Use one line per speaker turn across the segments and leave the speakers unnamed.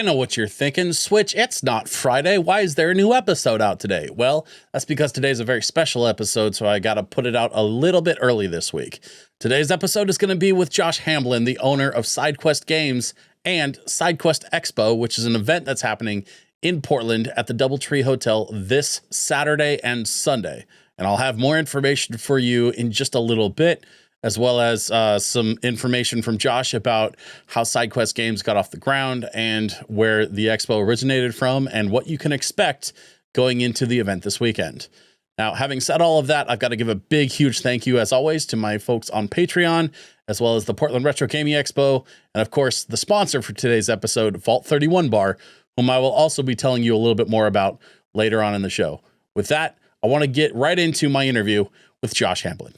I know what you're thinking. Switch, it's not Friday. Why is there a new episode out today? Well, that's because today's a very special episode, so I got to put it out a little bit early this week. Today's episode is going to be with Josh Hamblin, the owner of Sidequest Games and Sidequest Expo, which is an event that's happening in Portland at the DoubleTree Hotel this Saturday and Sunday. And I'll have more information for you in just a little bit, as well as some information from Josh about how Sidequest Games got off the ground and where the expo originated from and what you can expect going into the event this weekend. Now, having said all of that, I've got to give a big, huge thank you, as always, to my folks on Patreon, as well as the Portland Retro Gaming Expo, and of course, the sponsor for today's episode, Vault 31 Bar, whom I will also be telling you a little bit more about later on in the show. With that, I want to get right into my interview with Josh Hamblin.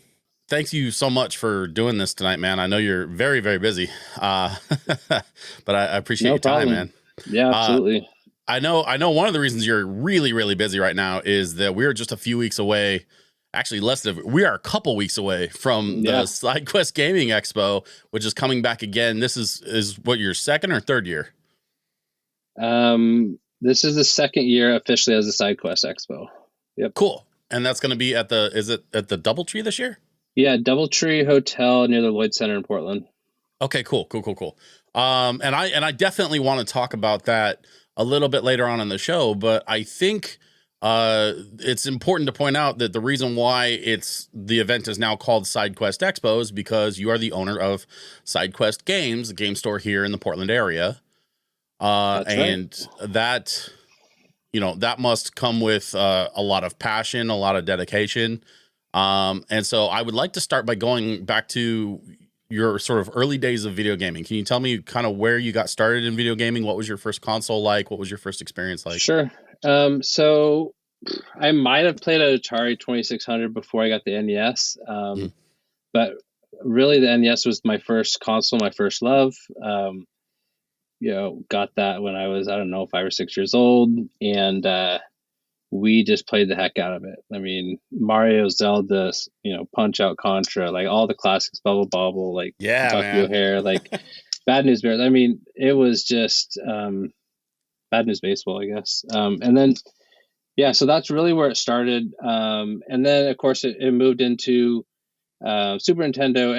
Thanks you so much for doing this tonight, man. I know you're very, very busy, but I appreciate your time, man.
Yeah, absolutely.
I know one of the reasons you're really, really busy right now is that we're just a few weeks away. Actually, we are a couple weeks away from the Sidequest Gaming Expo, which is coming back again. This is what, your second or third year?
This is the second year officially as the Sidequest Expo. Yep.
Cool. And that's going to be is it at the DoubleTree this year?
Yeah, DoubleTree Hotel near the Lloyd Center in Portland.
Okay, cool. And I definitely want to talk about that a little bit later on in the show, but I think it's important to point out that the reason why the event is now called Sidequest Expo is because you are the owner of Sidequest Games, the game store here in the Portland area. And that, that must come with a lot of passion, a lot of dedication. And so I would like to start by going back to your sort of early days of video gaming. Can you tell me kind of where you got started in video gaming? What was your first console like? What was your first experience like?
Sure. So I might have played an Atari 2600 before I got the NES. But really the NES was my first console, my first love. Got that when I was, 5 or 6 years old. And, we just played the heck out of it. I mean, Mario, Zelda, Punch Out, Contra, like all the classics, Bubble Bobble, like Tokyo Hair, like Bad News Bears. I mean, it was just Bad News Baseball, I guess. And then, so that's really where it started. And then, of course, it moved into Super Nintendo,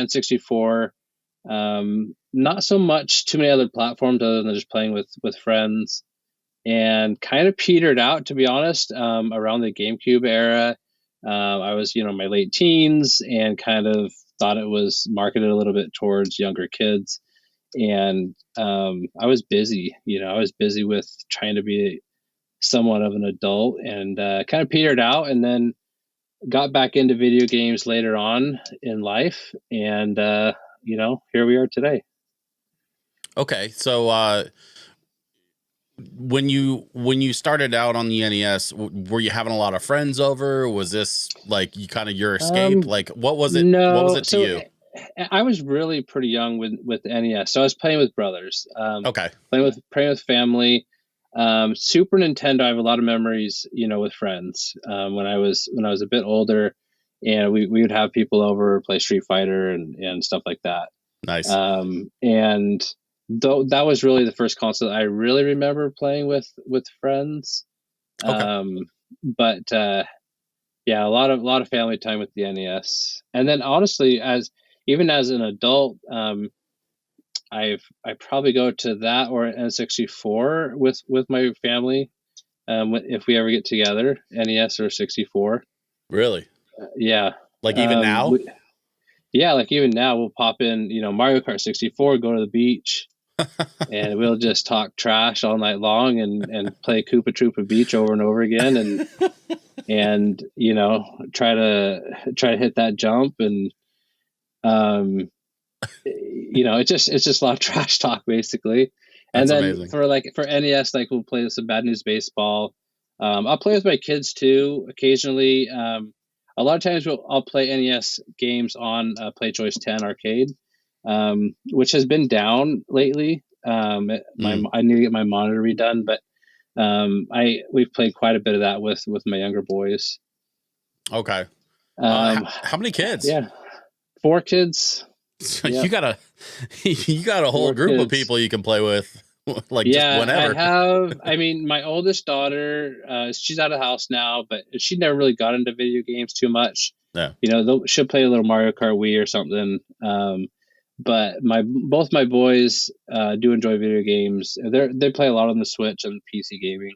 N64. Not so much too many other platforms other than just playing with friends. And kind of petered out, to be honest, around the GameCube era. I was, my late teens and kind of thought it was marketed a little bit towards younger kids. And I was busy, I was busy with trying to be somewhat of an adult and kind of petered out, and then got back into video games later on in life. And, here we are today.
Okay. So, when you started out on the NES, were you having a lot of friends over? Was this like your escape? Like, what was it?
No,
what was it to you?
I was really pretty young with the NES, so I was playing with brothers. Playing with family. Super Nintendo, I have a lot of memories, with friends. When I was a bit older, and we would have people over, play Street Fighter and stuff like that.
Nice.
And though that was really the first console I really remember playing with friends. But a lot of family time with the NES. And then honestly, as an adult, I probably go to that or N64 with my family. If we ever get together, NES or 64.
Really?
Yeah.
Like even now?
Like even now we'll pop in, Mario Kart 64, go to the beach. And we'll just talk trash all night long and play Koopa Troopa Beach over and over again and try to hit that jump and it's just a lot of trash talk basically. And then amazing. for NES, like we'll play some Bad News Baseball. I'll play with my kids too occasionally. A lot of times I'll play NES games on PlayChoice 10 arcade. Which has been down lately. I need to get my monitor redone, but we've played quite a bit of that with my younger boys.
Okay. How many kids?
Yeah, 4 kids.
So you got a whole group of people you can play with. like just
Yeah, I
whenever.
have. I mean, my oldest daughter, she's out of the house now, but she never really got into video games too much.
Yeah.
She'll play a little Mario Kart Wii or something. But both my boys do enjoy video games. They play a lot on the Switch and PC gaming,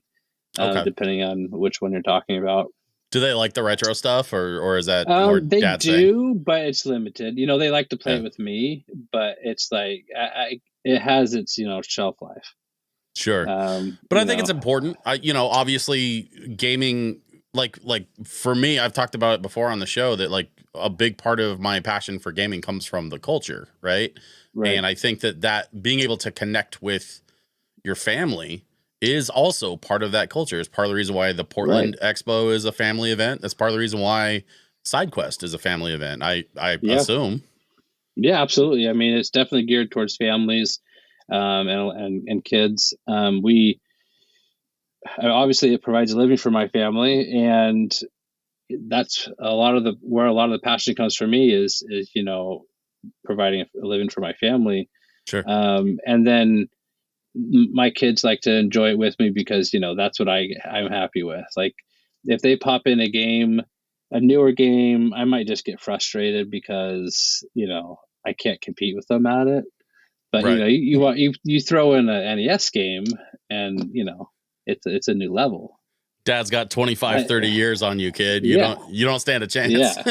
Okay.
depending on which one you're talking about.
Do they like the retro stuff, or is that more
They
dad's thing?
do, but it's limited. They like to play
Yeah.
it with me, but it's like it has its shelf life.
Sure. But I think it's important. Obviously gaming, like for me, I've talked about it before on the show that like a big part of my passion for gaming comes from the culture, right?
Right.
And I think that being able to connect with your family is also part of that culture. It's part of the reason why the Portland Expo is a family event. That's part of the reason why Sidequest is a family event. I assume.
Yeah, absolutely. I mean, it's definitely geared towards families, and kids. Obviously it provides a living for my family, and that's where a lot of the passion comes for me is providing a living for my family.
Sure.
And then my kids like to enjoy it with me because that's what I'm happy with. Like if they pop in a newer game, I might just get frustrated because I can't compete with them at it. But
right.
you throw in a NES game and it's a new level.
Dad's got 25, 30 years on you, kid. You don't stand a chance.
Yeah.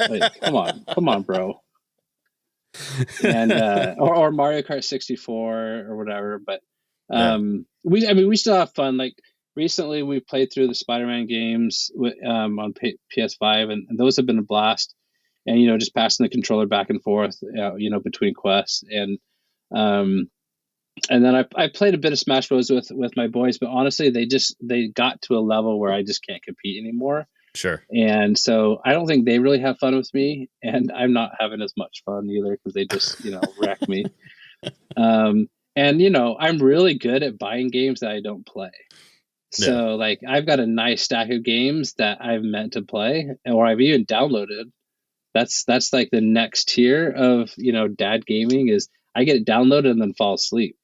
Like, come on, bro. And or Mario Kart 64 or whatever. But we still have fun. Like recently we played through the Spider-Man games on PS5, and those have been a blast. And just passing the controller back and forth, between quests, and then I played a bit of Smash Bros with my boys, but honestly, they got to a level where I just can't compete anymore.
Sure.
And so I don't think they really have fun with me, and I'm not having as much fun either because they just wreck me. And I'm really good at buying games that I don't play. So like I've got a nice stack of games that I've meant to play, or I've even downloaded. That's like the next tier of dad gaming is I get it downloaded and then fall asleep.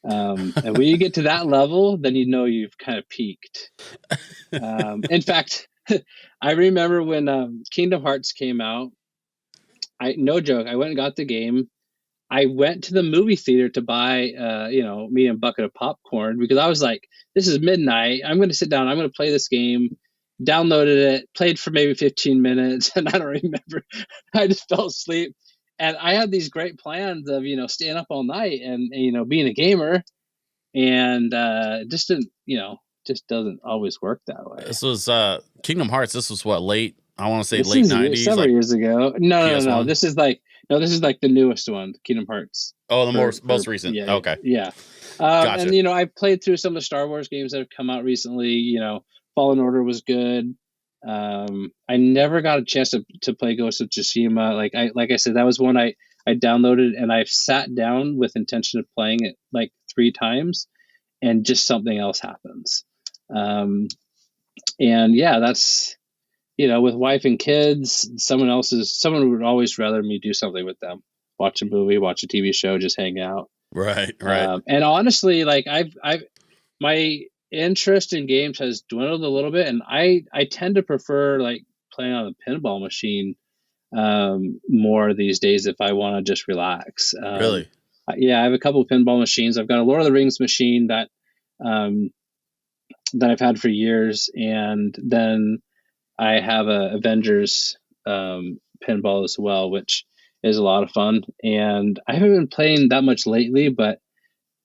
And when you get to that level, then you've kind of peaked. In fact, I remember when Kingdom Hearts came out. No joke, I went and got the game. I went to the movie theater to buy me a bucket of popcorn because I was like, this is midnight. I'm going to sit down. I'm going to play this game. Downloaded it, played for maybe 15 minutes, and I don't remember. I just fell asleep. And I had these great plans of staying up all night and being a gamer, and just didn't just doesn't always work that way.
This was Kingdom Hearts. This was what, late? I want to say
This
late
is
90s.
Several years ago. No.
PS1?
This is like the newest one, Kingdom Hearts.
Oh, the most recent.
Yeah,
okay.
Yeah.
Gotcha.
And I've played through some of the Star Wars games that have come out recently. Fallen Order was good. I never got a chance to play Ghost of Tsushima. Like I said, that was one I downloaded, and I've sat down with intention of playing it like 3 times, and just something else happens. And yeah, that's with wife and kids, someone would always rather me do something with them, watch a movie, watch a TV show, just hang out.
Right.
And honestly, like my interest in games has dwindled a little bit, and I tend to prefer like playing on a pinball machine more these days if I want to just relax.
Really?
Yeah, I have a couple of pinball machines. I've got a Lord of the Rings machine that I've had for years, and then I have a Avengers pinball as well, which is a lot of fun. And I haven't been playing that much lately, but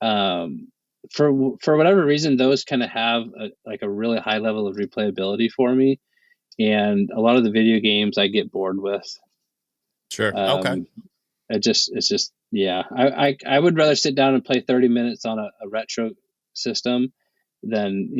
for whatever reason, those kind of have a really high level of replayability for me. And a lot of the video games I get bored with.
Sure. Okay.
It's just yeah. I would rather sit down and play 30 minutes on a retro system than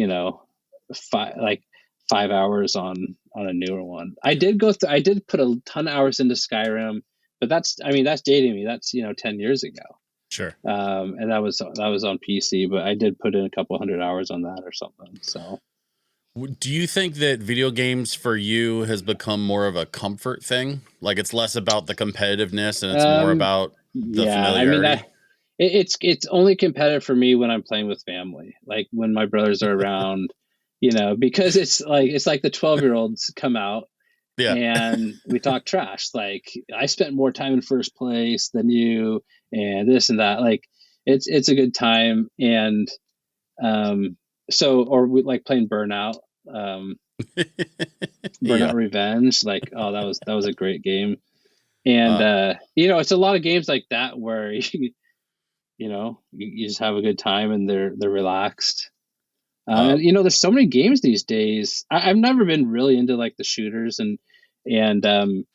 5 hours on a newer one. I did put a ton of hours into Skyrim, but that's dating me. That's 10 years ago.
Sure.
And that was on PC, but I did put in a couple hundred hours on that or something. So
do you think that video games for you has become more of a comfort thing? Like it's less about the competitiveness and it's more about the familiarity?
it's only competitive for me when I'm playing with family, like when my brothers are around, because it's like the 12-year-olds come out
Yeah.
and we talk trash. Like, I spent more time in first place than you, and this and that. Like, it's a good time, and or we like playing Burnout,
Yeah.
Burnout Revenge. Like, oh, that was a great game, and
Uh,
it's a lot of games like that where you just have a good time and they're relaxed.
uh,
And there's so many games these days. I've never been really into like the shooters and the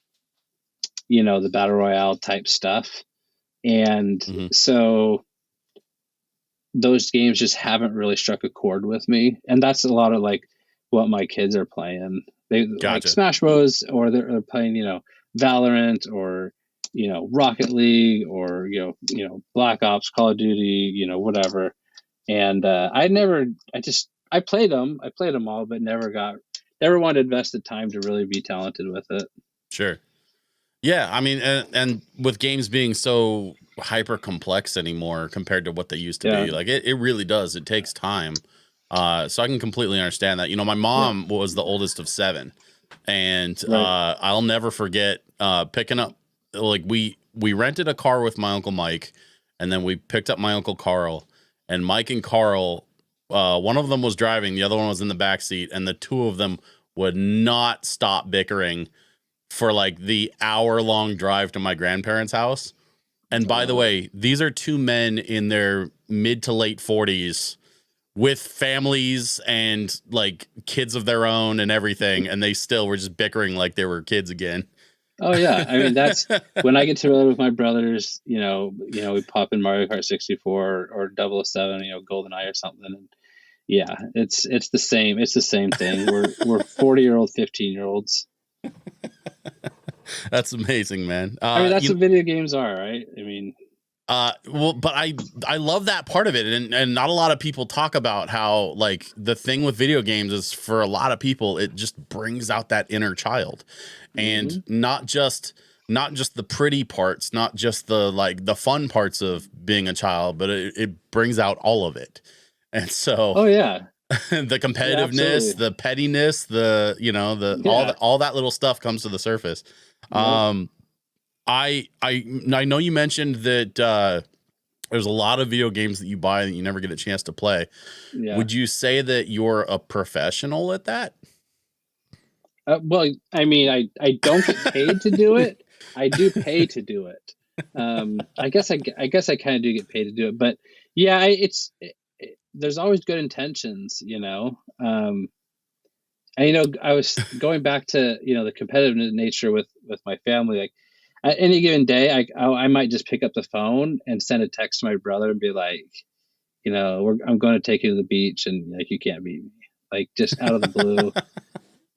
battle royale type stuff. And
mhm.
so those games just haven't really struck a chord with me. And that's a lot of like what my kids are playing. They like
Gotcha.
Smash Bros. Or they're playing, Valorant or Rocket League or Black Ops, Call of Duty, whatever. And I played them all, but never wanted to invest the time to really be talented with it.
Sure. Yeah, I mean, and with games being so hyper complex anymore compared to what they used to
Yeah,
be, like it really does. It takes time. So I can completely understand that. My
yeah,
mom was the oldest of seven, and
right.
I'll never forget picking up. Like we rented a car with my uncle Mike, and then we picked up my uncle Carl, and Mike and Carl. One of them was driving, the other one was in the back seat, and the two of them would not stop bickering for like the hour-long drive to my grandparents' house. And by the
Uh,
way, these are two men in their mid to late 40s with families and like kids of their own and everything, and they still were just bickering like they were kids again.
oh yeah, I mean that's when I get together with my brothers. We pop in Mario Kart 64 or 007, GoldenEye or something. And yeah, it's the same. It's the same thing. We're 40-year-old, 15-year-olds.
That's amazing, man.
I mean, that's what video games are, right? I mean,
Well, but I love that part of it, and not a lot of people talk about how like the thing with video games is for a lot of people it just brings out that inner child, and
mhm.
not just the pretty parts, not just the fun parts of being a child, but it brings out all of it, and so
Oh yeah,
the
yeah,
competitiveness,
absolutely.
the pettiness, the
Yeah,
all that little stuff comes to the surface.
yep,
Um, I know you mentioned that there's a lot of video games that you buy that you never get a chance to play.
yeah.
Would you say that you're a professional at that?
Well, I mean, I don't get paid to do it. I do pay to do it. I guess I kind of do get paid to do it, but yeah, there's always good intentions, and I was going back to the competitive nature with my family. Like, at any given day, I might just pick up the phone and send a text to my brother and be like, I'm going to take you to the beach, and like you can't beat me, like just out of the blue,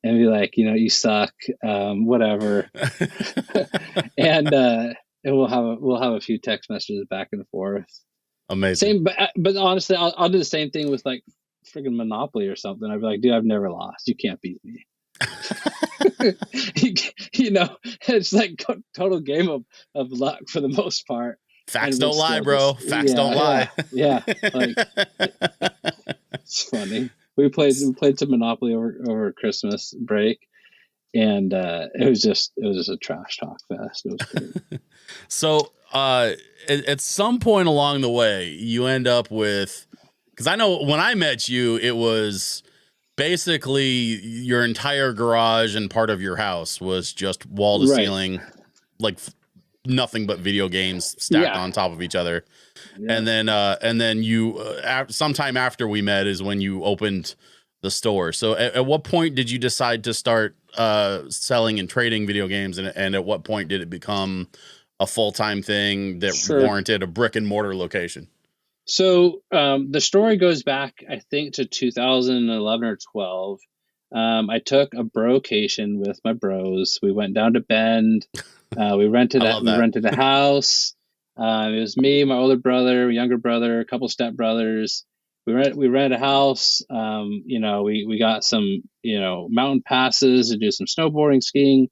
and be like, you suck, whatever, and we'll have a few text messages back and forth.
Amazing.
Same, but honestly, I'll do the same thing with like friggin' Monopoly or something. I'd be like, dude, I've never lost. You can't beat me. It's like total game of luck for the most part,
Facts
and we
don't lie,
still
bro.
just
Facts don't lie.
yeah. Like, it's funny. We played some Monopoly over Christmas break, and it was just a trash talk fest. It was great.
So, at some point along the way, you end up with, because I know when I met you, it was basically your entire garage and part of your house was just wall to
Right.
ceiling, like nothing but video games stacked
Yeah.
on top of each other.
Yeah.
And then you, sometime after we met is when you opened the store. So at what point did you decide to start selling and trading video games, and at what point did it become a full-time thing that
Sure.
warranted a brick and mortar location?
So the story goes back, I think, to 2011 or 12. I took a brocation with my bros. We went down to Bend. We rented
I
a
love
we
that.
rented a house. It was me, my older brother, younger brother, a couple step brothers. We rented a house. We got some mountain passes to do some snowboarding, skiing,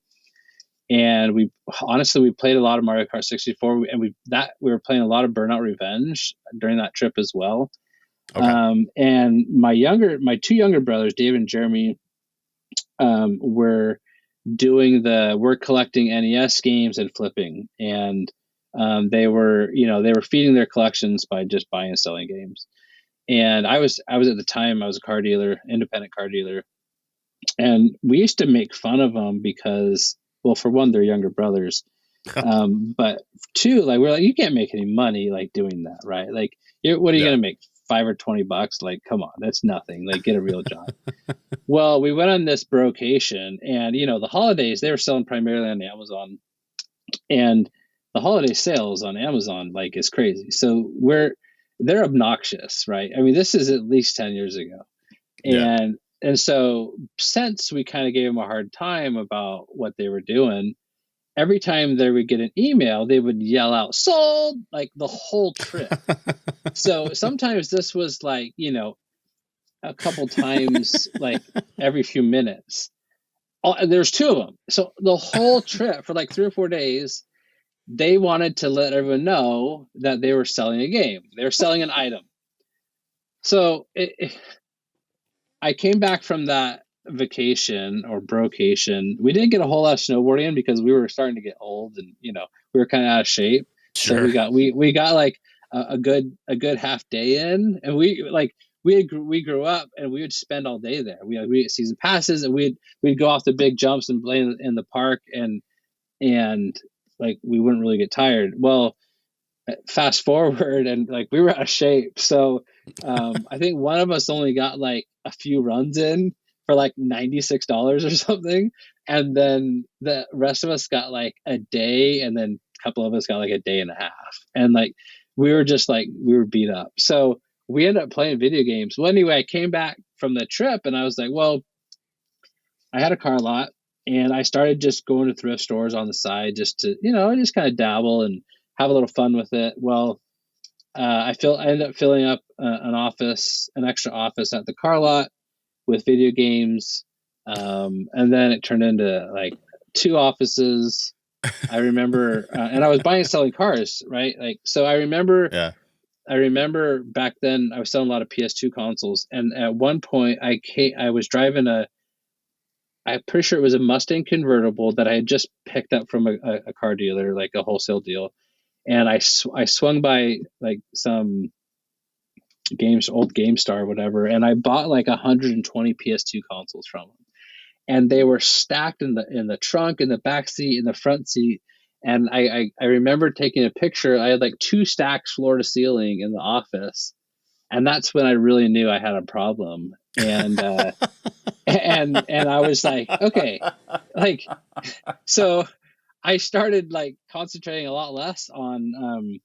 And we played a lot of Mario Kart 64, and we were playing a lot of Burnout Revenge during that trip as well.
Okay.
And my two younger brothers, David and Jeremy, were we're collecting NES games and flipping, and they were feeding their collections by just buying and selling games. And I was at the time, I was a car dealer, independent car dealer, and we used to make fun of them because, well, for one, they're younger brothers, but two, like, we're like, you can't make any money like doing that, right? Like, what are you gonna make, $5 or $20? Like, come on, that's nothing. Like, get a real job. Well, we went on this brocation, and the holidays, they were selling primarily on Amazon, and the holiday sales on Amazon like is crazy. So they're obnoxious, right? I mean, this is at least 10 years ago, and so since we kind of gave them a hard time about what they were doing, every time they would get an email, they would yell out "sold" like the whole trip. So sometimes this was like, a couple times, like every few minutes. There's two of them. So the whole trip for like 3 or 4 days, they wanted to let everyone know that they were selling a game. They were selling an item. So I came back from that vacation or brocation. We didn't get a whole lot of snowboarding in because we were starting to get old, and we were kind of out of shape.
Sure.
So we got like a good half day in, and we grew up, and we would spend all day there. We had season passes, and we'd go off the big jumps and play in the park, and like we wouldn't really get tired. Well, fast forward, and like we were out of shape. So I think one of us only got like a few runs in for like $96 or something, and then the rest of us got like a day, and then a couple of us got like a day and a half, and like we were beat up. So we ended up playing video games. Well, anyway, I came back from the trip, and I was like, well, I had a car lot, and I started just going to thrift stores on the side just to, just kind of dabble and have a little fun with it. Well, I ended up filling up an extra office at the car lot with video games, and then it turned into like 2 offices. I remember, and I was buying and selling cars, right? Like, so I remember back then I was selling a lot of PS2 consoles, and at one point I was driving I'm pretty sure it was a Mustang convertible that I had just picked up from a car dealer, like a wholesale deal. And I swung by like some old GameStar or whatever, and I bought like 120 PS2 consoles from them. And they were stacked in the trunk, in the back seat, in the front seat. And I remember taking a picture. I had like 2 stacks floor to ceiling in the office. And that's when I really knew I had a problem. And and I was like, okay, like, so I started like concentrating a lot less on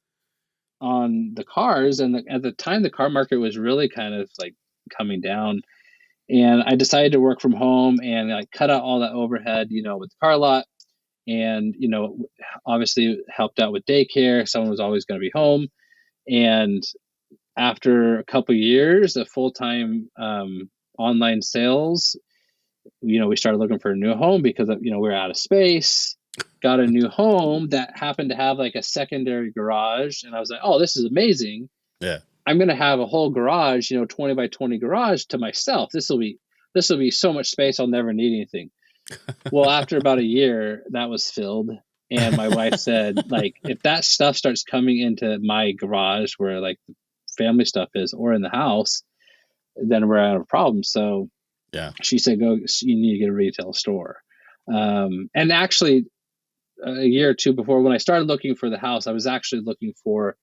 the cars, and at the time the car market was really kind of like coming down, and I decided to work from home and like cut out all that overhead, with the car lot, and obviously helped out with daycare. Someone was always going to be home, and after a couple of years of full-time online sales, we started looking for a new home because we were out of space. Got a new home that happened to have like a secondary garage, and I was like, oh, this is amazing.
Yeah,
I'm going to have a whole garage, 20 by 20 garage to myself. This will be so much space, I'll never need anything. Well, after about a year, that was filled, and my wife said, like, if that stuff starts coming into my garage where like the family stuff is, or in the house, then we're out of a problem. So
yeah,
she said, you need to get a retail store. And actually, a year or two before, when I started looking for the house, I was actually looking for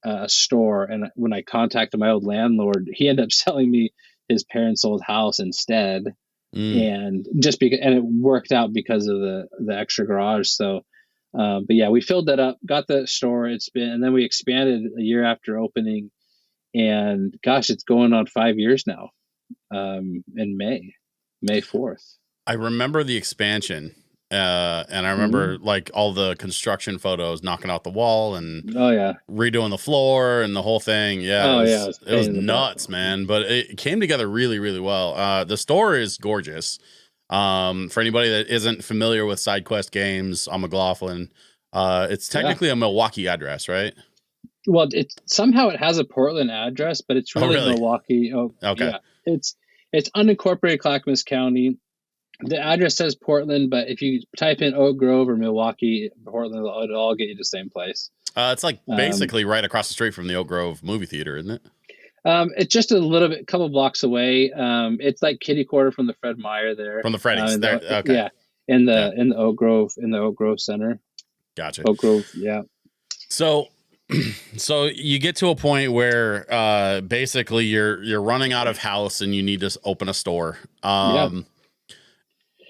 a store. And when I contacted my old landlord, he ended up selling me his parents' old house instead. And it worked out because of the extra garage. So, but yeah, we filled that up, got the store. And then we expanded a year after opening, and gosh, it's going on 5 years now. In May 4th.
I remember the expansion, and I remember like all the construction photos, knocking out the wall and redoing the floor and the whole thing. Yeah, it was nuts, man. But it came together really, really well. The store is gorgeous. For anybody that isn't familiar with Sidequest games on McLaughlin, it's technically a Milwaukee address, right?
Well, somehow it has a Portland address, but it's really
really?
Milwaukee. Oh,
Okay.
yeah. It's unincorporated Clackamas County. The address says Portland, but if you type in Oak Grove or Milwaukee, Portland, it'll all get you to the same place.
It's like basically right across the street from the Oak Grove movie theater, isn't it?
It's just a little bit, couple blocks away. It's like kitty corner from the Fred Meyer there.
From the Freddy's there. Okay.
Yeah, in the Oak Grove Center.
Gotcha.
Oak Grove. Yeah.
So you get to a point where basically you're running out of house and you need to open a store.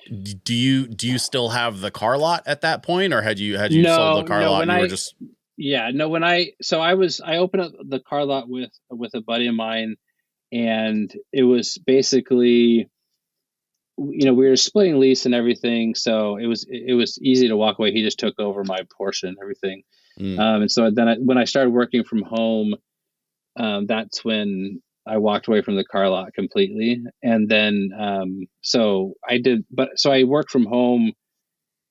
Do you still have the car lot at that point, or had you sold the car lot and you were just?
Yeah, no. I opened up the car lot with a buddy of mine, and it was basically, we were splitting lease and everything, so it was easy to walk away. He just took over my portion and everything. And so then when I started working from home, that's when I walked away from the car lot completely. And then so I worked from home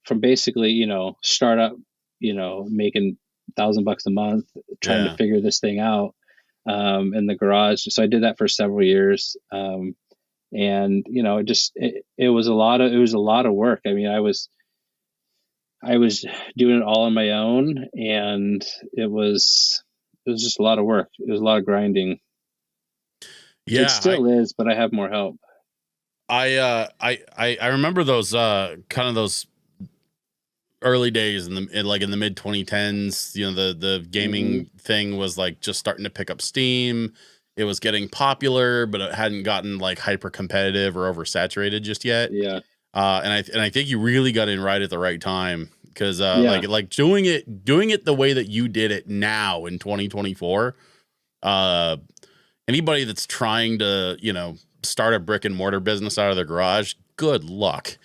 from basically, startup, making $1,000 a month, trying to figure this thing out in the garage. So I did that for several years. And it was a lot of work. I mean, I was doing it all on my own, and it was just a lot of work. It was a lot of grinding. Yeah, it still is, but I have more help.
I remember those kind of those early days in the mid 2010s. The gaming thing was like just starting to pick up steam. It was getting popular, but it hadn't gotten like hyper competitive or oversaturated just yet.
Yeah.
And I think you really got in right at the right time, because like doing it the way that you did it now in 2024. Anybody that's trying to start a brick and mortar business out of their garage, good luck.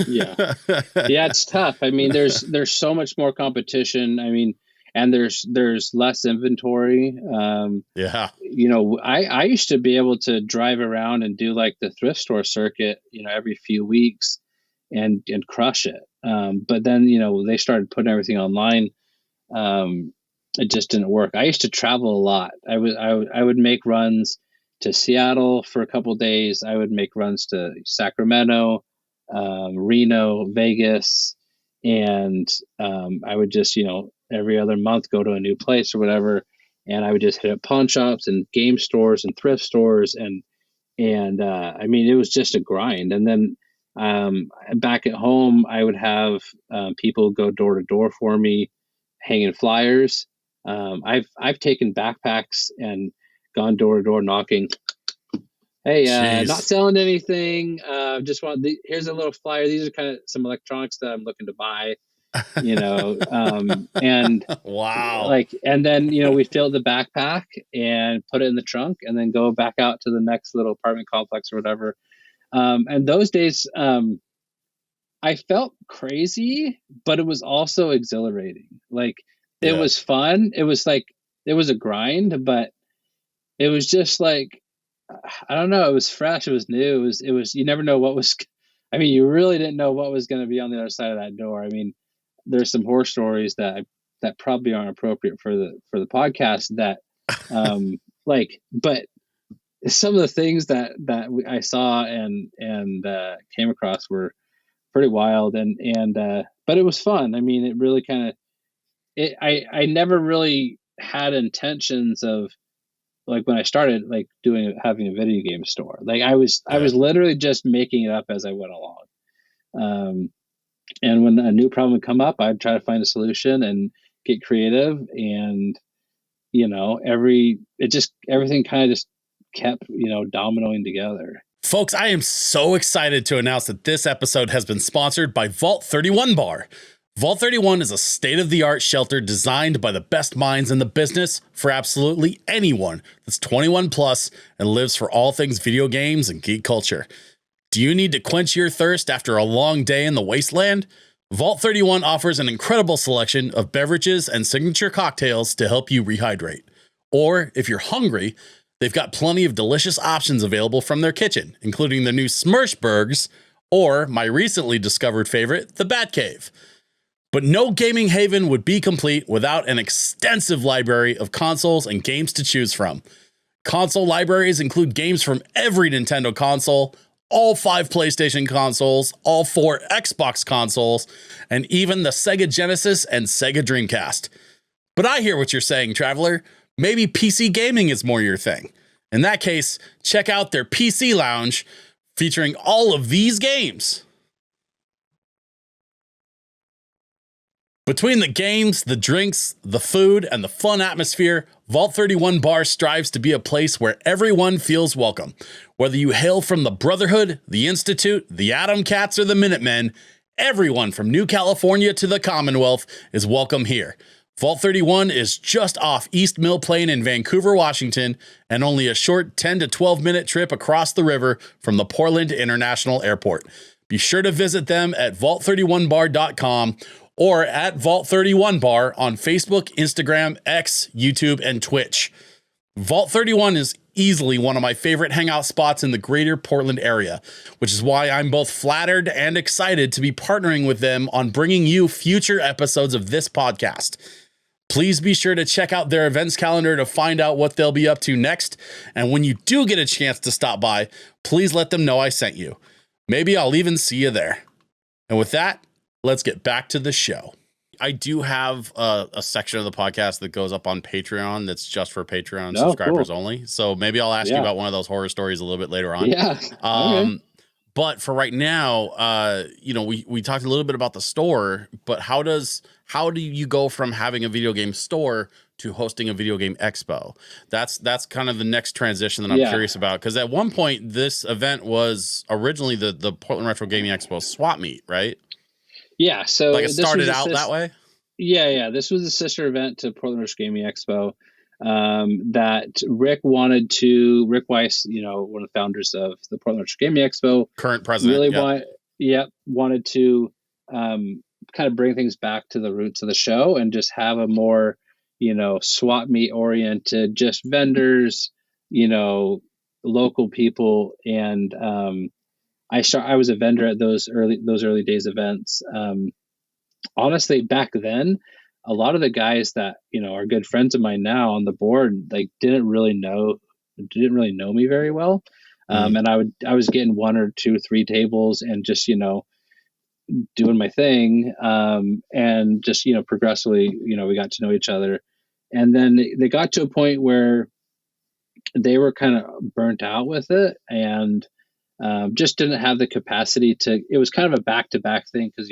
Yeah, it's tough. I mean, there's so much more competition. I mean, and there's less inventory. I used to be able to drive around and do like the thrift store circuit, every few weeks and crush it. But then, they started putting everything online. It just didn't work. I used to travel a lot. I would make runs to Seattle for a couple of days. I would make runs to Sacramento, Reno, Vegas, and I would just, every other month go to a new place or whatever, and I would just hit up pawn shops and game stores and thrift stores, and I mean, it was just a grind. And then back at home, I would have people go door to door for me, hanging flyers. I've taken backpacks and gone door to door knocking. Hey, not selling anything. Just here's a little flyer. These are kind of some electronics that I'm looking to buy. And
wow.
And then we fill the backpack and put it in the trunk, and then go back out to the next little apartment complex or whatever. And those days, I felt crazy, but it was also exhilarating. Like, it was fun. It was a grind, but it was just like, I don't know. It was fresh. It was new. It was, you never know what was, I mean, you really didn't know what was going to be on the other side of that door. I mean, there's some horror stories that probably aren't appropriate for the podcast that, but some of the things that I saw and came across were pretty wild, but it was fun. I mean, it really kind of, I never really had intentions of, like, when I started having a video game store, like I was literally just making it up as I went along. And when a new problem would come up, I'd try to find a solution and get creative, and everything kind of just kept dominoing together.
Folks, I am so excited to announce that this episode has been sponsored by Vault 31 Bar. Vault 31 is a state-of-the-art shelter designed by the best minds in the business for absolutely anyone that's 21 plus and lives for all things video games and geek culture. Do you need to quench your thirst after a long day in the wasteland? Vault 31 offers an incredible selection of beverages and signature cocktails to help you rehydrate. Or if you're hungry, they've got plenty of delicious options available from their kitchen, including the new Smurshbergs, or my recently discovered favorite, the Batcave. But no gaming haven would be complete without an extensive library of consoles and games to choose from. Console libraries include games from every Nintendo console, all 5 PlayStation consoles, all 4 Xbox consoles, and even the Sega Genesis and Sega Dreamcast. But I hear what you're saying, Traveler. Maybe PC gaming is more your thing. In that case, check out their PC Lounge featuring all of these games. Between the games, the drinks, the food, and the fun atmosphere, Vault 31 Bar strives to be a place where everyone feels welcome. Whether you hail from the Brotherhood, the Institute, the Atom Cats, or the Minutemen, everyone from New California to the Commonwealth is welcome here. Vault 31 is just off East Mill Plain in Vancouver, Washington, and only a short 10 to 12 minute trip across the river from the Portland International Airport. Be sure to visit them at vault31bar.com or at Vault 31 Bar on Facebook, Instagram, X, YouTube, and Twitch. Vault 31 is easily one of my favorite hangout spots in the greater Portland area, which is why I'm both flattered and excited to be partnering with them on bringing you future episodes of this podcast. Please be sure to check out their events calendar to find out what they'll be up to next. And when you do get a chance to stop by, please let them know I sent you. Maybe I'll even see you there. And with that, let's get back to the show. I do have a section of the podcast that goes up on Patreon that's just for Patreon subscribers only. So maybe I'll ask you about one of those horror stories a little bit later on.
Yeah. Okay.
But for right now, we talked a little bit about the store, but how do you go from having a video game store to hosting a video game expo? That's kind of the next transition that I'm curious about. Because at one point, this event was originally the Portland Retro Gaming Expo swap meet, right?
Yeah, so
like it started out that way?
Yeah. This was a sister event to Portland Retro Gaming Expo that Rick Weiss, one of the founders of the Portland Retro Gaming Expo,
current president,
wanted to kind of bring things back to the roots of the show and just have a more, swap meet oriented, just vendors, local people, and I was a vendor at those early days events. Honestly, back then, a lot of the guys that are good friends of mine now on the board, like didn't really know me very well, and I was getting 1 or 2, 3 tables and just doing my thing, and just progressively we got to know each other, and then they got to a point where they were kind of burnt out with it and just didn't have the capacity to. It was kind of a back-to-back thing because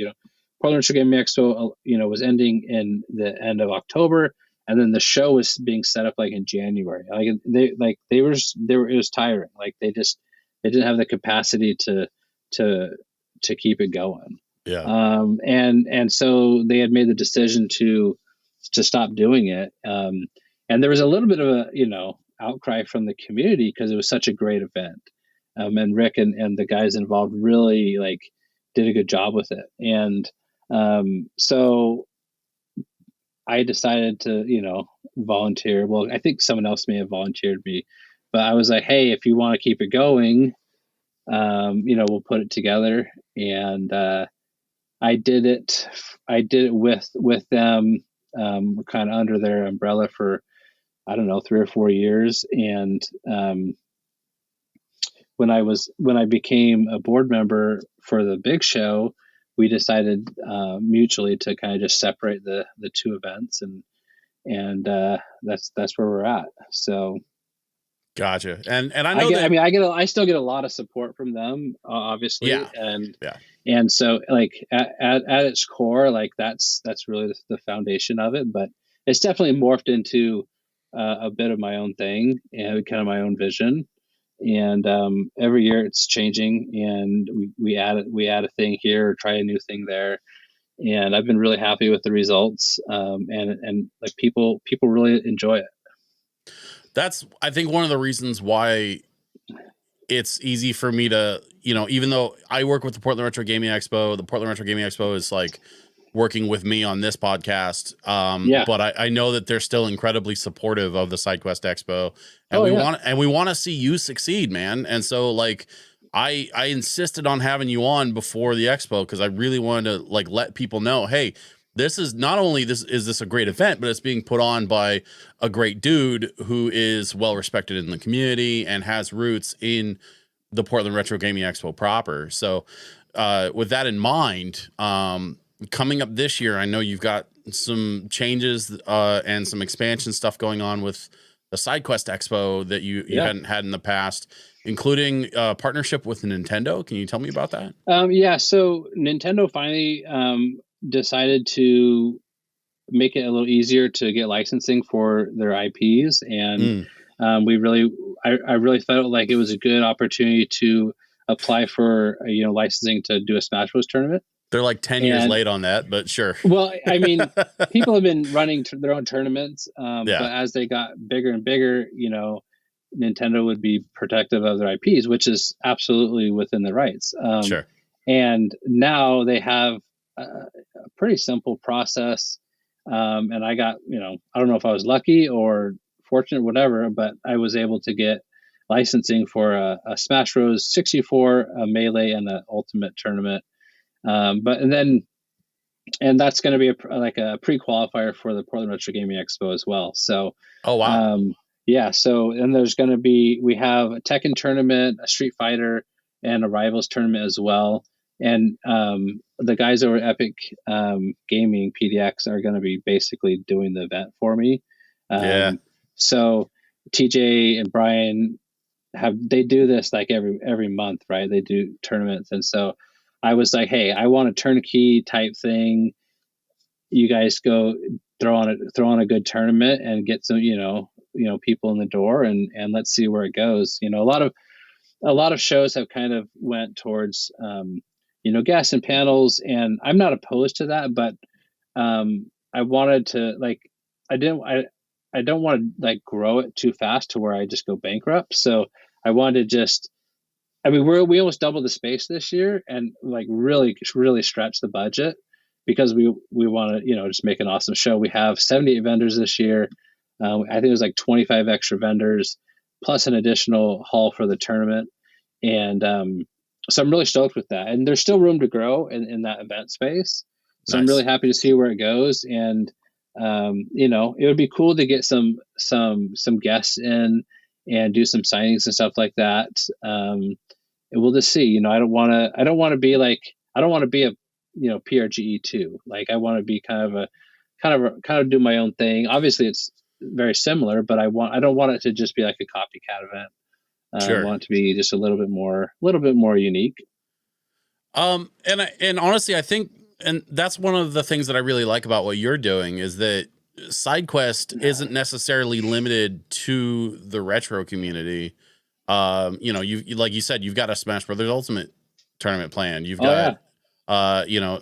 Portland Retro Gaming Expo was ending in the end of October, and then the show was being set up like in January. It was tiring. Like they didn't have the capacity to keep it going.
Yeah.
And so they had made the decision to stop doing it. And there was a little bit of a outcry from the community because it was such a great event. And Rick and the guys involved really did a good job with it. And so I decided to, volunteer. Well, I think someone else may have volunteered me, but I was like, hey, if you want to keep it going, we'll put it together. And I did it with them. We're kind of under their umbrella for, I don't know, 3 or 4 years. And when I became a board member for the big show, we decided mutually to kind of just separate the 2 events, and that's where we're at. So,
gotcha. And I know
I still get a lot of support from them, obviously,
yeah.
And so at its core, that's really the foundation of it. But it's definitely morphed into a bit of my own thing and kind of my own vision. And every year it's changing, and we add a thing here or try a new thing there, and I've been really happy with the results, and people really enjoy it.
That's, I think, one of the reasons why it's easy for me to, even though I work with the Portland Retro Gaming Expo, the Portland Retro Gaming Expo is working with me on this podcast. But I know that they're still incredibly supportive of the Sidequest Expo, and we want to see you succeed, man. And so I insisted on having you on before the expo because I really wanted to like let people know, hey, this is not only this a great event, but it's being put on by a great dude who is well respected in the community and has roots in the Portland Retro Gaming Expo proper. So with that in mind, coming up this year, I know you've got some changes and some expansion stuff going on with the Sidequest Expo that you hadn't had in the past, including a partnership with Nintendo. Can you tell me about that?
Yeah, so Nintendo finally decided to make it a little easier to get licensing for their IPs, and I really felt like it was a good opportunity to apply for licensing to do a Smash Bros tournament.
They're like 10 years late on that, but sure.
Well, I mean, people have been running their own tournaments, but as they got bigger and bigger, Nintendo would be protective of their IPs, which is absolutely within the rights.
Sure.
And now they have a pretty simple process. And I got, I don't know if I was lucky or fortunate, whatever, but I was able to get licensing for a Smash Bros 64, a Melee, and an Ultimate tournament. And that's going to be a pre-qualifier for the Portland Retro Gaming Expo as well. So,
oh wow,
yeah. So, and there's going to be, we have a Tekken tournament, a Street Fighter, and a Rivals tournament as well. And the guys over at Epic Gaming PDX are going to be basically doing the event for me. So TJ and Brian they do this like every month, right? They do tournaments, and so I was like, hey, I want a turnkey type thing. You guys go throw on a good tournament and get some, people in the door, and let's see where it goes. A lot of shows have kind of went towards, guests and panels, and I'm not opposed to that, but I wanted to I don't want to grow it too fast to where I just go bankrupt. So I wanted to we almost doubled the space this year and really stretch the budget because we want to, just make an awesome show. We have 78 vendors this year. I think it was 25 extra vendors plus an additional hall for the tournament. And so I'm really stoked with that. And there's still room to grow in that event space. So nice. I'm really happy to see where it goes. And, it would be cool to get some guests in and do some signings and stuff like that. And we'll just see. I don't want to be a PRGE too. I want to be kind of do my own thing. Obviously, it's very similar, but I don't want it to just be like a copycat event. Sure. I want it to be just a little bit more unique.
And honestly, I think, and that's one of the things that I really like about what you're doing is that Sidequest isn't necessarily limited to the retro community. You like you said, you've got a Smash Brothers Ultimate tournament planned. You've got,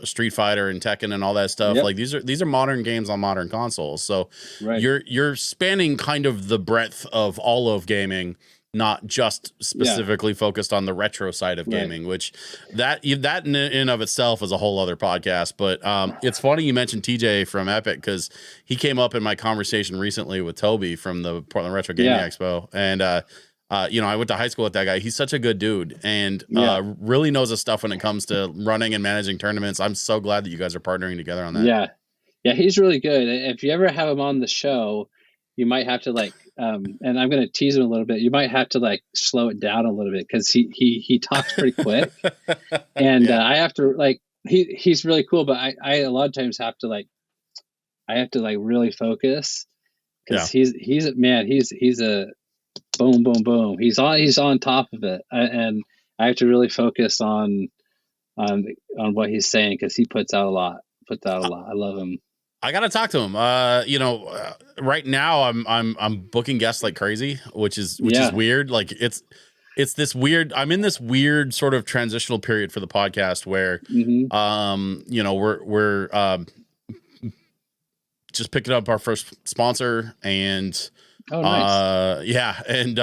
Street Fighter and Tekken and all that stuff. Yep. These are modern games on modern consoles. So right. You're spanning kind of the breadth of all of gaming, not just specifically focused on the retro side of gaming, which that in and of itself is a whole other podcast. But it's funny you mentioned TJ from Epic because he came up in my conversation recently with Toby from the Portland Retro Gaming Expo. And, I went to high school with that guy. He's such a good dude and really knows his stuff when it comes to running and managing tournaments. I'm so glad that you guys are partnering together on that.
Yeah. Yeah, he's really good. If you ever have him on the show, you might have to and I'm going to tease him a little bit. You might have to slow it down a little bit because he talks pretty quick, and I have to he's really cool, but I a lot of times have to really focus because he's a boom boom boom. He's on top of it, and I have to really focus on what he's saying because he puts out a lot. I love him.
I gotta talk to him. Right now I'm booking guests like crazy, which is weird. It's this weird. I'm in this weird sort of transitional period for the podcast where, we're just picking up our first sponsor and.
Oh, nice.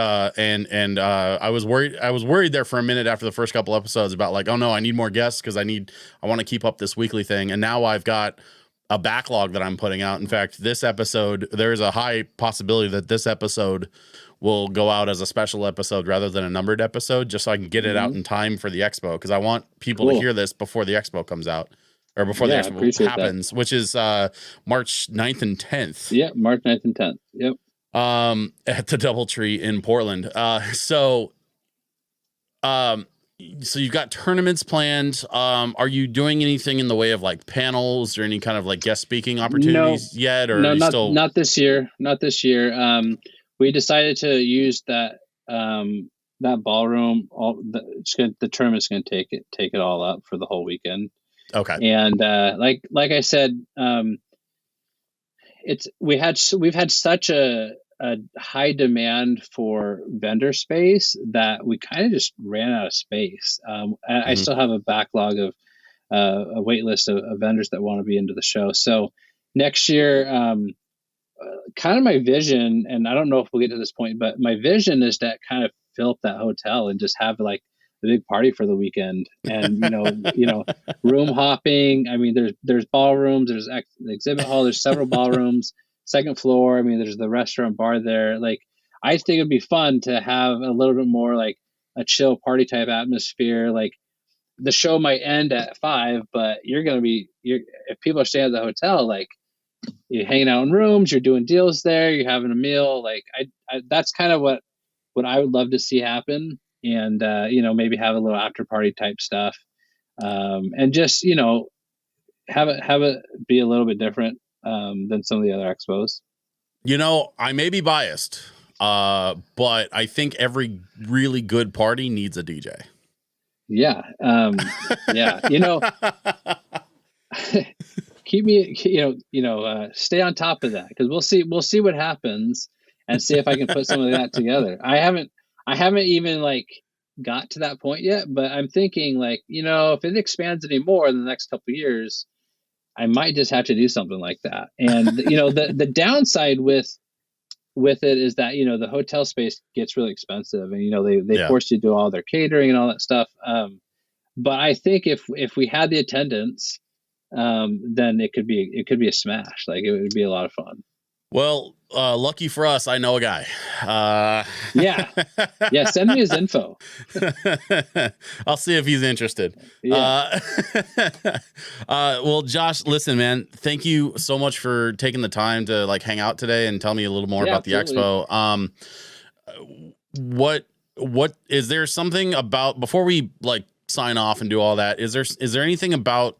I was worried there for a minute after the first couple episodes about oh no, I need more guests because I want to keep up this weekly thing. And now I've got a backlog that I'm putting out. In fact, this episode, there's a high possibility that this episode will go out as a special episode rather than a numbered episode, just so I can get it out in time for the Expo. Because I want people to hear this before the Expo comes out, or before the Expo happens, which is March 9th and 10th.
Yeah, March 9th and 10th. Yep.
At the DoubleTree in Portland. So you've got tournaments planned. Are you doing anything in the way of like panels or any kind of like guest speaking opportunities yet? Or
no, not this year. Not this year. We decided to use that ballroom. The tournament's going to take it all up for the whole weekend.
Okay.
And like I said, we've had such a high demand for vendor space that we kind of just ran out of space. I still have a backlog of a wait list of vendors that want to be into the show. So next year, kind of my vision, and I don't know if we'll get to this point, but my vision is to kind of fill up that hotel and just have like the big party for the weekend. And room hopping. I mean, there's ballrooms, there's the exhibit hall, there's several ballrooms. Second floor, I mean, there's the restaurant bar there. Like, I think it'd be fun to have a little bit more like a chill party type atmosphere. Like, the show might end at 5, but if people are staying at the hotel, like, you're hanging out in rooms, you're doing deals there, you're having a meal. Like, I that's kind of what I would love to see happen. And maybe have a little after party type stuff, and just have it be a little bit different than some of the other expos.
I may be biased, but I think every really good party needs a DJ.
Yeah. Yeah. Keep me, stay on top of that, because we'll see what happens and see if I can put some of that together. I haven't even like got to that point yet, but I'm thinking like, if it expands any more in the next couple of years, I might just have to do something like that. And the downside with it is that the hotel space gets really expensive, and they force you to do all their catering and all that stuff. But I think if we had the attendance, then it could be a smash. Like, it would be a lot of fun.
Well, lucky for us, I know a guy.
Yeah. Send me his info.
I'll see if he's interested.
Yeah.
Well, Josh, listen, man, thank you so much for taking the time to like hang out today and tell me a little more about the Expo. What is there something about, before we like sign off and do all that, is there anything about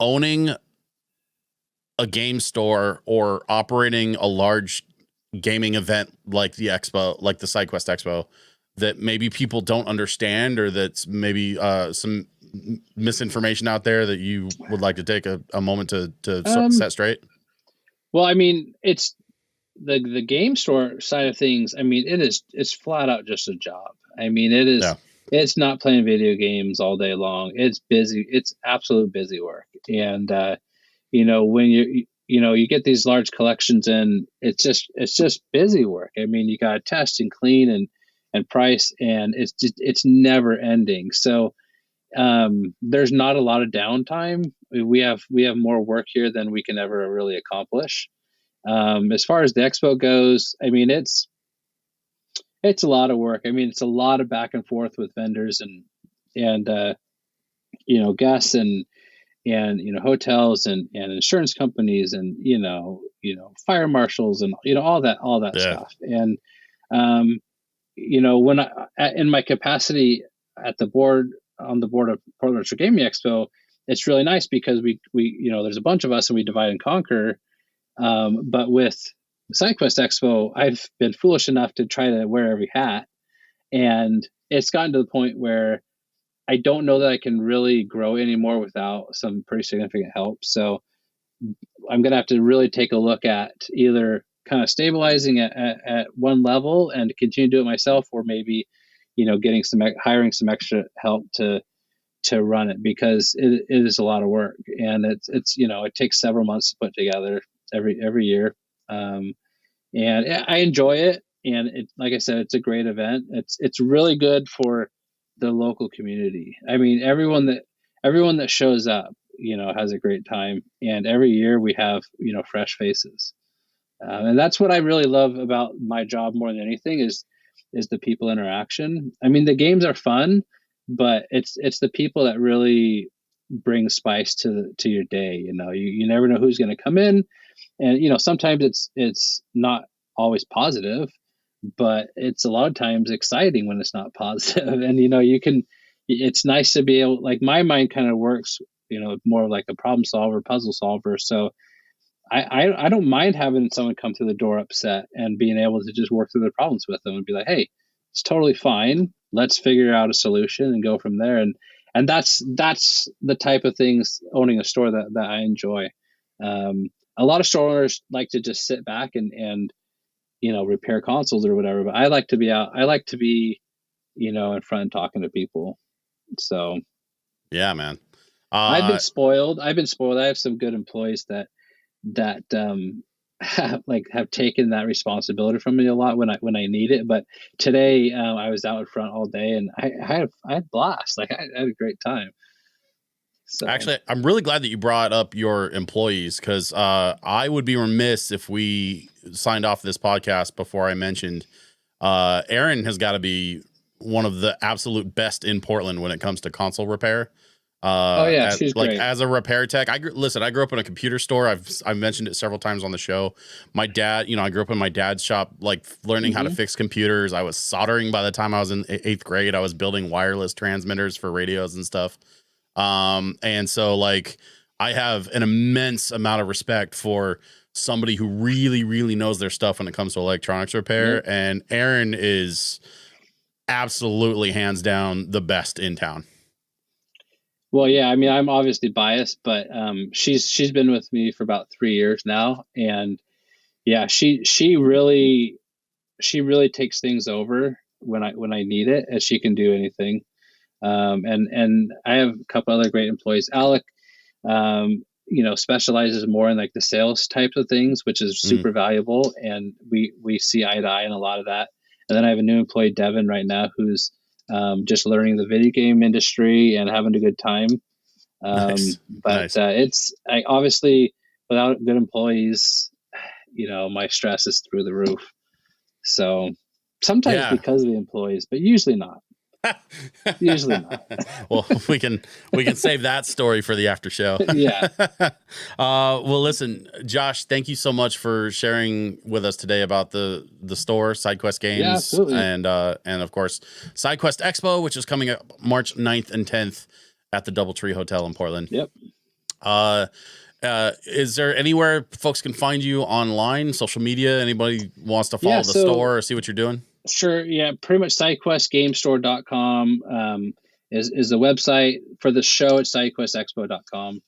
owning a game store or operating a large gaming event like the Expo, like the Sidequest Expo, that maybe people don't understand, or that's maybe some misinformation out there that you would like to take a moment to set straight?
Well, I mean, it's the game store side of things. I mean, it's flat out just a job. I mean, it is. Yeah. It's not playing video games all day long. It's busy. It's absolute busy work. And when you get these large collections in, it's just busy work. I mean, you got to test and clean and price, and it's never ending. So there's not a lot of downtime. We have more work here than we can ever really accomplish. As far as the expo goes, I mean, it's a lot of work. I mean, it's a lot of back and forth with vendors and guests and hotels and insurance companies and fire marshals and all that stuff. And when in my capacity on the board of Portland Retro Gaming Expo, it's really nice because we there's a bunch of us and we divide and conquer. But with Sidequest Expo, I've been foolish enough to try to wear every hat, and it's gotten to the point where I don't know that I can really grow anymore without some pretty significant help. So I'm going to have to really take a look at either kind of stabilizing at one level and continue to do it myself, or maybe, hiring some extra help to run it, because it is a lot of work, and it's it takes several months to put together every year. And I enjoy it. And like I said, it's a great event. It's really good for the local community. I mean, everyone that shows up, has a great time. And every year we have, fresh faces. And that's what I really love about my job more than anything is the people interaction. I mean, the games are fun, but it's the people that really bring spice to your day. You never know who's going to come in, and sometimes it's not always positive, but it's a lot of times exciting when it's not positive. And it's nice to be able, like, my mind kind of works, more like a problem solver, puzzle solver. So I don't mind having someone come through the door upset and being able to just work through their problems with them and be like, hey, it's totally fine. Let's figure out a solution and go from there. And that's the type of things, owning a store, that I enjoy. A lot of store owners like to just sit back and repair consoles or whatever, but I like to be out. I like to be, in front talking to people. So
yeah, man.
I've been spoiled. I have some good employees that have taken that responsibility from me a lot when I need it. But today I was out in front all day, and I had a blast. Like, I had a great time. So
actually, I'm really glad that you brought up your employees, because I would be remiss if we signed off this podcast before I mentioned Erin has got to be one of the absolute best in Portland when it comes to console repair.
She's great.
As a repair tech. I grew up in a computer store. I've mentioned it several times on the show. My dad, I grew up in my dad's shop, like learning how to fix computers. I was soldering by the time I was in 8th grade. I was building wireless transmitters for radios and stuff. And so, like, I have an immense amount of respect for somebody who really, really knows their stuff when it comes to electronics repair. Yep. And Erin is absolutely hands down the best in town.
Well, yeah, I mean, I'm obviously biased, but she's been with me for about 3 years now, and yeah, she really takes things over when I need it, as she can do anything. And I have a couple other great employees. Alec, specializes more in like the sales types of things, which is super valuable, and we see eye to eye in a lot of that. And then I have a new employee, Devin, right now, who's just learning the video game industry and having a good time.
Nice.
It's obviously, without good employees, my stress is through the roof. So sometimes because of the employees, but usually not. Usually not.
Well, we can save that story for the after show.
Yeah.
Well, listen, Josh, thank you so much for sharing with us today about the store, Sidequest Games,
yeah, absolutely.
and of course, Sidequest Expo, which is coming up March 9th and 10th at the DoubleTree Hotel in Portland.
Yep.
Is there anywhere folks can find you online, social media? Anybody wants to follow the store or see what you're doing?
Sure. Yeah. Pretty much SideQuestGameStore.com is the website for the show. It's SideQuestExpo.com.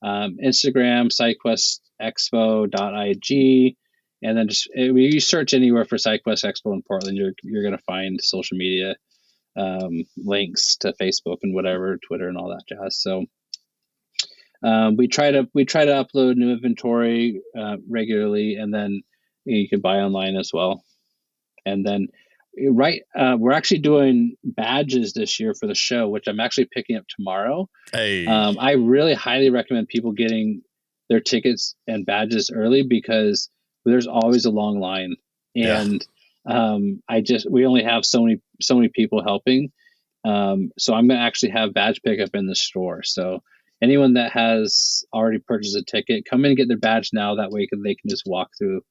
Instagram, SideQuestExpo.ig. And then just you search anywhere for Sidequest Expo in Portland, you're going to find social media links to Facebook and whatever, Twitter and all that jazz. So we try to upload new inventory regularly, and then you can buy online as well. And then we're actually doing badges this year for the show, which I'm actually picking up tomorrow.
Hey.
I really highly recommend people getting their tickets and badges early, because there's always a long line, and we only have so many people helping. So I'm going to actually have badge pickup in the store. So anyone that has already purchased a ticket, come in and get their badge now. That way they can just walk through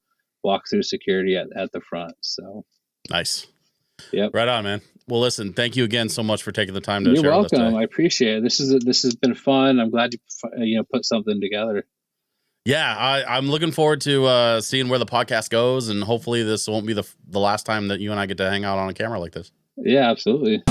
security at the front. So
nice.
Yep.
Right on, man. Well, listen, thank you again so much for taking the time to
share
with us today.
You're welcome. I appreciate it. This has been fun. I'm glad you put something together.
Yeah, I'm looking forward to seeing where the podcast goes, and hopefully this won't be the last time that you and I get to hang out on a camera like this.
Yeah, absolutely.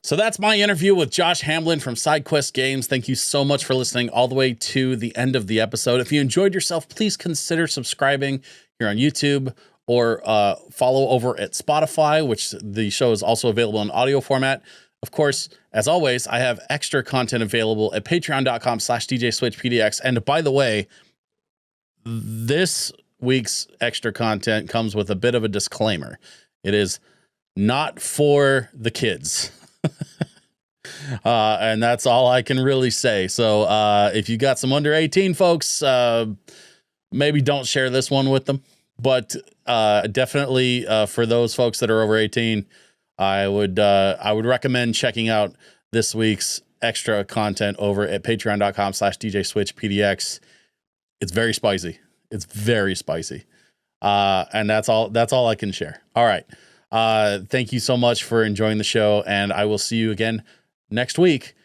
So that's my interview with Josh Hamblin from Sidequest Games. Thank you so much for listening all the way to the end of the episode. If you enjoyed yourself, please consider subscribing here on YouTube, or follow over at Spotify, which the show is also available in audio format. Of course, as always, I have extra content available at patreon.com/DJSwitchPDX. And by the way, this week's extra content comes with a bit of a disclaimer. It is not for the kids. And that's all I can really say. So if you got some under 18 folks, maybe don't share this one with them. But definitely for those folks that are over 18, I would recommend checking out this week's extra content over at patreon.com/DJSwitchPDX. It's very spicy. It's very spicy. And that's all I can share. All right. Thank you so much for enjoying the show, and I will see you again next week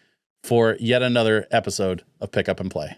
for yet another episode of Pick Up and Play.